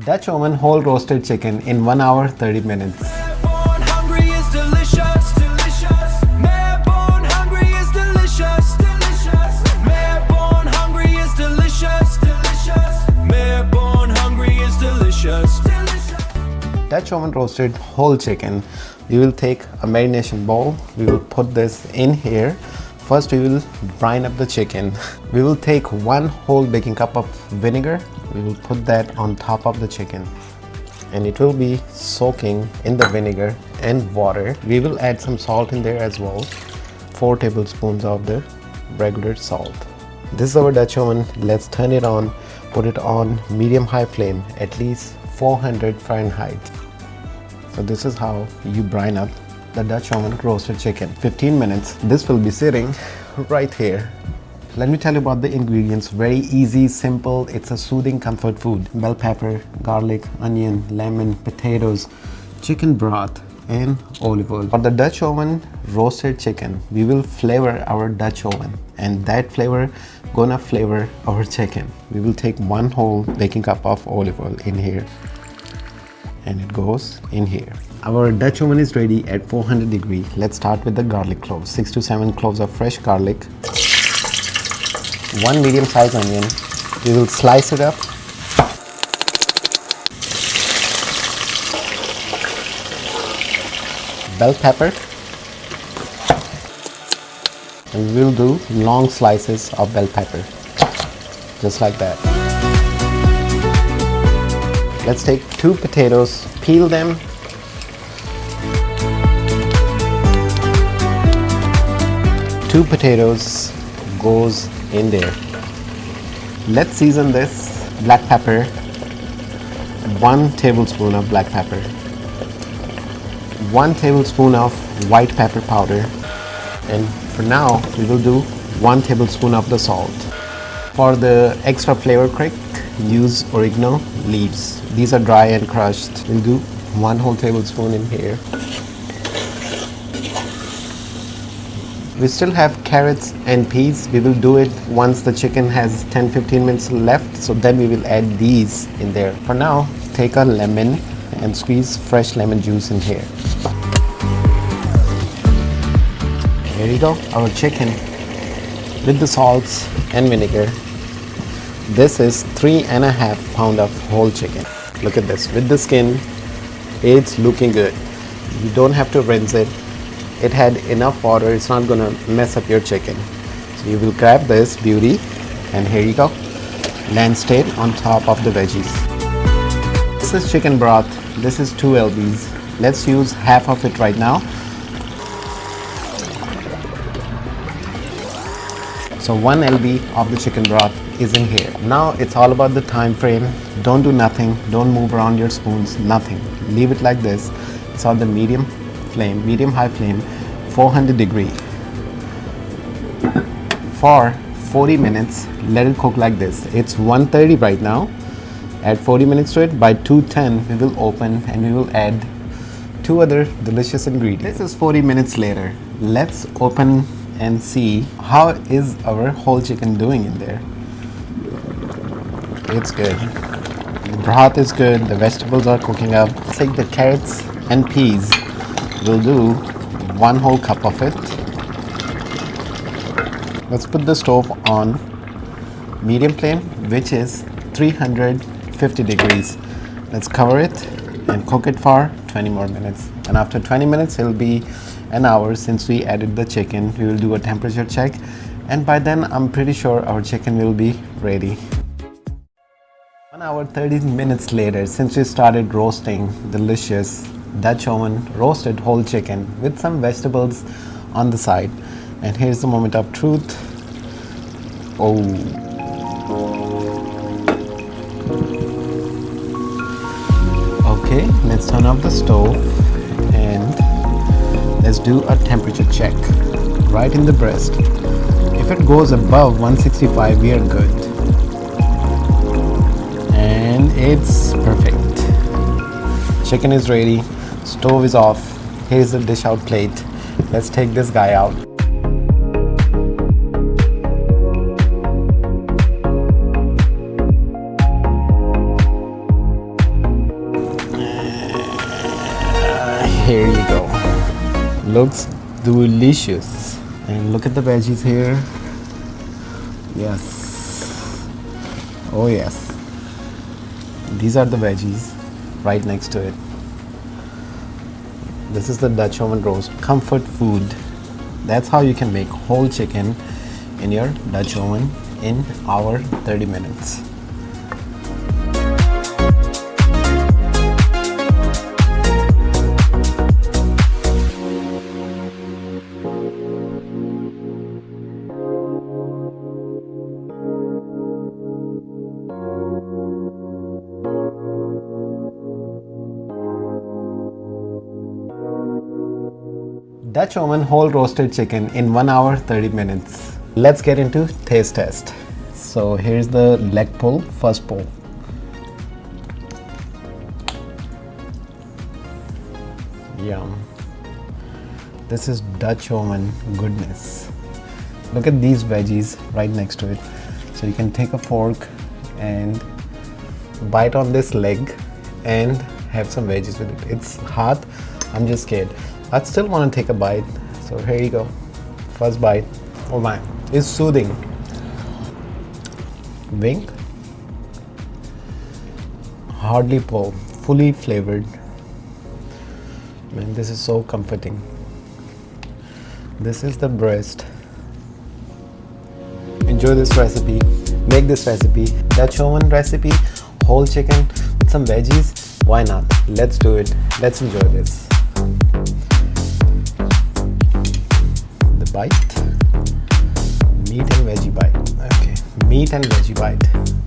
Dutch oven whole roasted chicken in 1 hour 30 minutes. Dutch oven roasted whole chicken. We will take a marination bowl. We will put this in here. First we will brine up the chicken. We will take 1 whole baking cup of vinegar. We will put that on top of the chicken and it will be soaking in the vinegar and water. We will add some salt in there as well. 4 tablespoons of the regular salt. This is our Dutch oven. Let's turn it on. Put it on medium-high flame, at least 400 Fahrenheit. So this is how you brine up the Dutch oven roasted chicken. 15 minutes. This will be sitting right here. Let me tell you about the ingredients. Very easy, simple. It's a soothing comfort food. Bell pepper, garlic, onion, lemon, potatoes, chicken broth, and olive oil. For the Dutch oven roasted chicken, we will flavor our Dutch oven, and that flavor gonna flavor our chicken. We will take 1 whole baking cup of olive oil in here, and it goes in here. Our Dutch oven is ready at 400 degrees. Let's start with the garlic cloves. 6 to 7 cloves of fresh garlic. 1 medium-sized onion. We will slice it up. Bell pepper. And we will do long slices of bell pepper. Just like that. Let's take 2 potatoes, peel them. Two potatoes goes in there. Let's season this. Black pepper, 1 tablespoon of black pepper, 1 tablespoon of white pepper powder, and for now we will do 1 tablespoon of the salt. For the extra flavor kick, use oregano leaves. These are dry and crushed. We'll do 1 whole tablespoon in here. We still have carrots and peas. We will do it once the chicken has 10-15 minutes left, so then we will add these in there. For now, take a lemon and squeeze fresh lemon juice in here. Here you go, our chicken with the salts and vinegar. This is 3.5 pounds of whole chicken. Look at this, with the skin, it's looking good. You don't have to rinse it. It had enough water, it's not gonna mess up your chicken. So you will grab this beauty, and here you go. Land stayed on top of the veggies. This is chicken broth. This is 2 lbs. Let's use half of it right now. So 1 lb of the chicken broth is in here. Now it's all about the time frame. Don't do nothing. Don't move around your spoons. Nothing. Leave it like this. It's on the medium flame, medium-high flame, 400 degrees. For 40 minutes, let it cook like this. It's 1:30 right now. Add 40 minutes to it. By 2:10, we will open and we will add 2 other delicious ingredients. This is 40 minutes later. Let's open and see how is our whole chicken doing in there. It's good. The broth is good. The vegetables are cooking up. Let's take the carrots and peas. We'll do 1 whole cup of it. Let's put the stove on medium flame, which is 350 degrees. Let's cover it and cook it for 20 more minutes. And after 20 minutes, it'll be an hour since we added the chicken. We will do a temperature check, and by then I'm pretty sure our chicken will be ready. 1 hour 30 minutes later, since we started roasting delicious Dutch oven roasted whole chicken with some vegetables on the side. And here's the moment of truth. Oh. Okay, let's turn off the stove and let's do a temperature check right in the breast. If it goes above 165, we are good. And it's perfect. Chicken is ready. Stove is off. Here's the dish out plate. Let's take this guy out. Here you go. Looks delicious. And look at the veggies here. Yes. Oh yes. These are the veggies right next to it. This is the Dutch oven roast, comfort food. That's how you can make whole chicken in your Dutch oven in hour 30 minutes. Dutch oven whole roasted chicken in 1 hour 30 minutes. Let's get into taste test. So here's the leg pull, first pull. Yum. This is Dutch oven goodness. Look at these veggies right next to it. So you can take a fork and bite on this leg and have some veggies with it. It's hot, I'm just scared. I still want to take a bite, so here you go. First bite. Oh my, it's soothing. Wing. Hardly pull, fully flavored. Man, this is so comforting. This is the breast. Enjoy this recipe. Make this recipe. Dutch oven recipe, whole chicken with some veggies. Why not? Let's do it. Let's enjoy this. Bite, meat and veggie bite. Okay, meat and veggie bite.